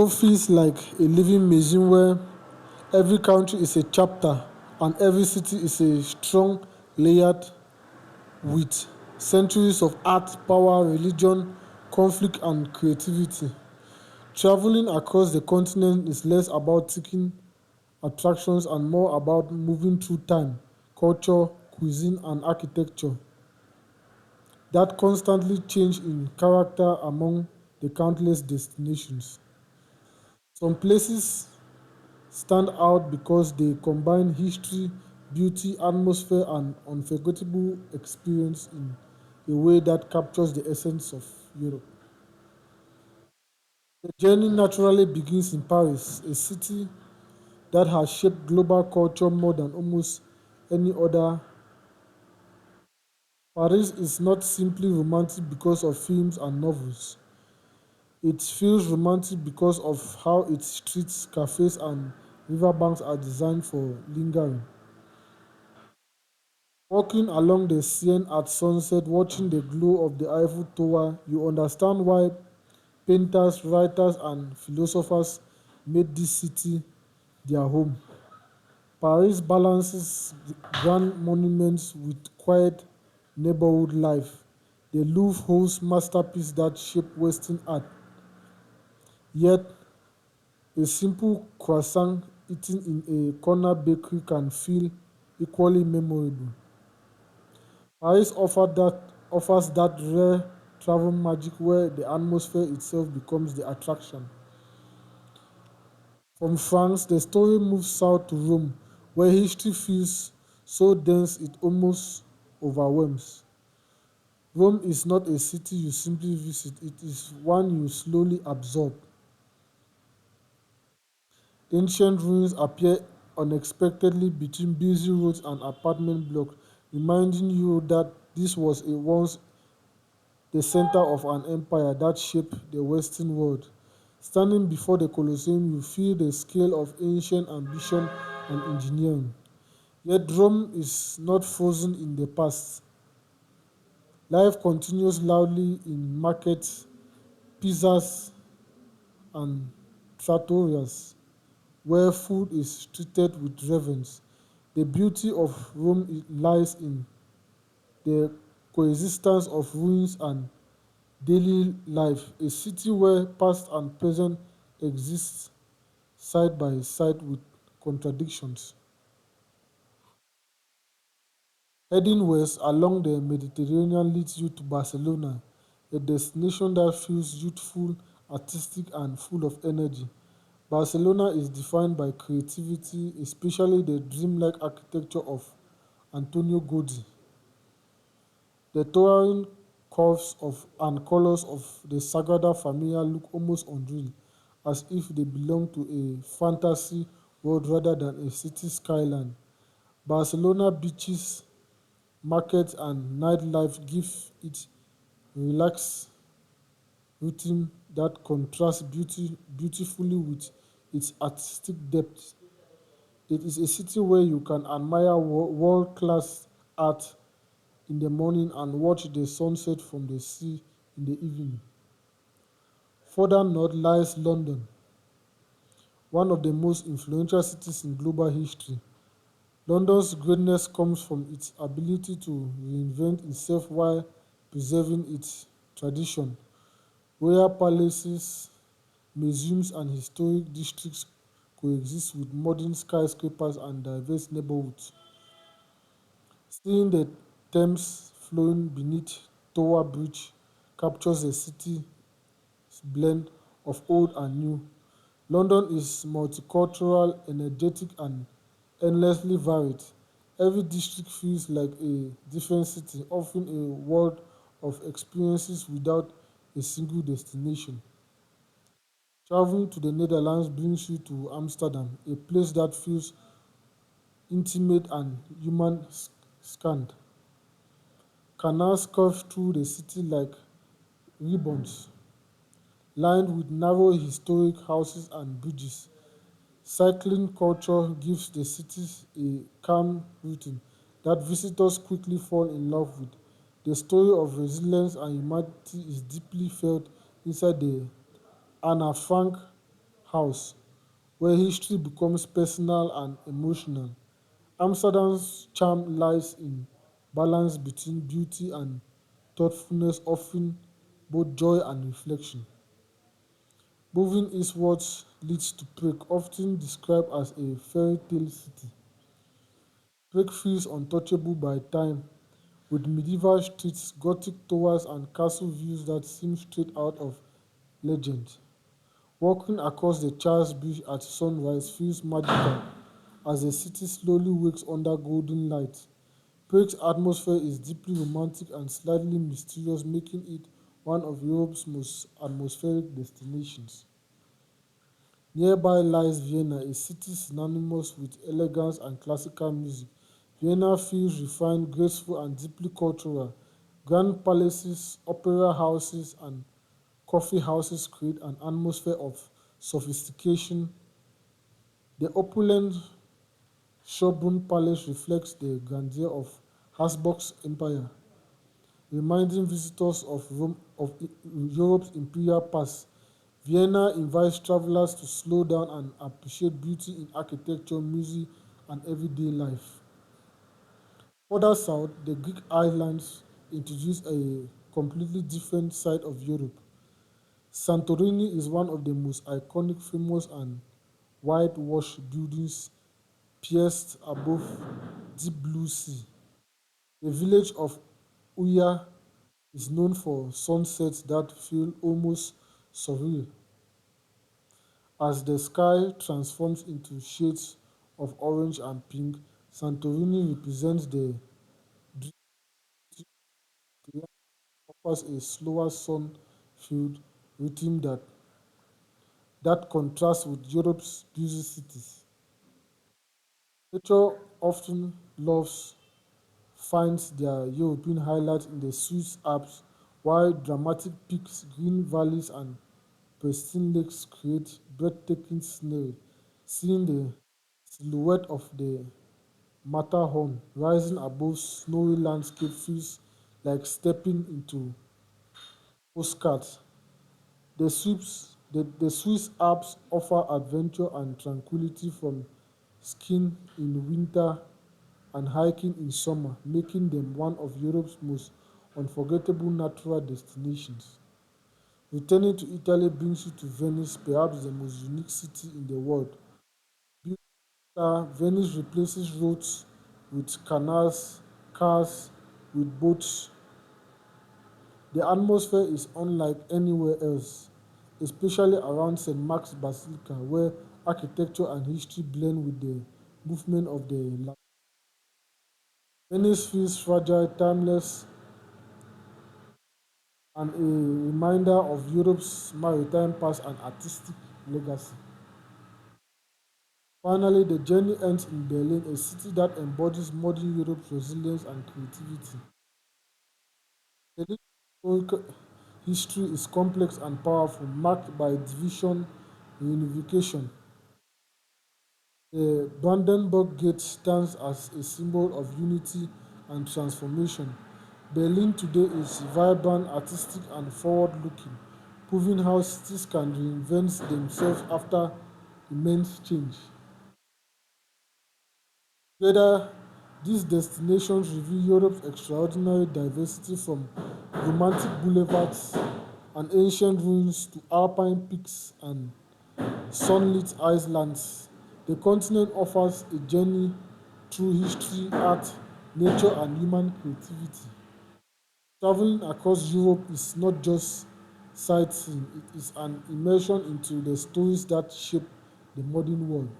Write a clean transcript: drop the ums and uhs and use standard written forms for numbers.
Europe feels like a living museum where every country is a chapter and every city is a strong layered with centuries of art, power, religion, conflict, and creativity. Traveling across the continent is less about ticking attractions and more about moving through time, culture, cuisine, and architecture that constantly change in character among the countless destinations. Some places stand out because they combine history, beauty, atmosphere, and unforgettable experience in a way that captures the essence of Europe. The journey naturally begins in Paris, a city that has shaped global culture more than almost any other. Paris is not simply romantic because of films and novels. It feels romantic because of how its streets, cafes, and riverbanks are designed for lingering. Walking along the Seine at sunset, watching the glow of the Eiffel Tower, you understand why painters, writers, and philosophers made this city their home. Paris balances grand monuments with quiet neighborhood life. The Louvre holds masterpieces that shape Western art, yet a simple croissant eaten in a corner bakery can feel equally memorable. Paris offers that rare travel magic where the atmosphere itself becomes the attraction. From France, the story moves south to Rome, where history feels so dense it almost overwhelms. Rome is not a city you simply visit, it is one you slowly absorb. Ancient ruins appear unexpectedly between busy roads and apartment blocks, reminding you that this was once the center of an empire that shaped the Western world. Standing before the Colosseum, you feel the scale of ancient ambition and engineering. Yet Rome is not frozen in the past. Life continues loudly in markets, pizzas, and trattorias, where food is treated with reverence. The beauty of Rome lies in the coexistence of ruins and daily life, a city where past and present exist side by side with contradictions. Heading west along the Mediterranean leads you to Barcelona, a destination that feels youthful, artistic, and full of energy. Barcelona is defined by creativity, especially the dreamlike architecture of Antonio Gaudí. The towering curves and colors of the Sagrada Familia look almost unreal, as if they belong to a fantasy world rather than a city skyline. Barcelona beaches, markets, and nightlife give it relaxed rhythm that contrasts beautifully with its artistic depth. It is a city where you can admire world class art in the morning and watch the sunset from the sea in the evening. Further north lies London, one of the most influential cities in global history. London's greatness comes from its ability to reinvent itself while preserving its tradition. Royal palaces, museums, and historic districts coexist with modern skyscrapers and diverse neighborhoods. Seeing the Thames flowing beneath Tower Bridge captures the city's blend of old and new. London is multicultural, energetic, and endlessly varied. Every district feels like a different city, offering a world of experiences without a single destination. Traveling to the Netherlands brings you to Amsterdam, a place that feels intimate and human scanned. Canals curve through the city like ribbons, lined with narrow historic houses and bridges. Cycling culture gives the city a calm routine that visitors quickly fall in love with. The story of resilience and humanity is deeply felt inside the Anna Frank house, where history becomes personal and emotional. Amsterdam's charm lies in balance between beauty and thoughtfulness, offering both joy and reflection. Moving eastwards leads to Prague, often described as a fairy tale city. Prague feels untouchable by time, with medieval streets, Gothic towers, and castle views that seem straight out of legend. Walking across the Charles Bridge at sunrise feels magical as the city slowly wakes under golden light. Prague's atmosphere is deeply romantic and slightly mysterious, making it one of Europe's most atmospheric destinations. Nearby lies Vienna, a city synonymous with elegance and classical music. Vienna feels refined, graceful, and deeply cultural. Grand palaces, opera houses, and coffee houses create an atmosphere of sophistication. The opulent Schönbrunn Palace reflects the grandeur of Habsburg's empire, reminding visitors of, Europe's imperial past. Vienna invites travelers to slow down and appreciate beauty in architecture, music, and everyday life. Further south, the Greek islands introduce a completely different side of Europe. Santorini is one of the most iconic, famous, and whitewashed buildings pierced above deep blue sea. The village of Uya is known for sunsets that feel almost surreal as the sky transforms into shades of orange and pink. Santorini represents the dream city, offers a slower sun-filled rhythm that contrasts with Europe's busy cities. Nature often loves finds their European highlights in the Swiss Alps, while dramatic peaks, green valleys, and pristine lakes create breathtaking scenery. Seeing the silhouette of the Matterhorn rising above snowy landscape feels like stepping into postcards. The Swiss Alps offer adventure and tranquility from skiing in winter and hiking in summer, making them one of Europe's most unforgettable natural destinations. Returning to Italy brings you to Venice, perhaps the most unique city in the world. Built Venice replaces roads with canals, cars with boats. The atmosphere is unlike anywhere else, especially around St. Mark's Basilica, where architecture and history blend with the movement of the land. Venice feels fragile, timeless, and a reminder of Europe's maritime past and artistic legacy. Finally, the journey ends in Berlin, a city that embodies modern Europe's resilience and creativity. Berlin's historical history is complex and powerful, marked by division, reunification. The Brandenburg Gate stands as a symbol of unity and transformation. Berlin today is vibrant, artistic, and forward-looking, proving how cities can reinvent themselves after immense change. Together, these destinations reveal Europe's extraordinary diversity from romantic boulevards and ancient ruins to alpine peaks and sunlit islands. The continent offers a journey through history, art, nature, and human creativity. Traveling across Europe is not just sightseeing, it is an immersion into the stories that shape the modern world.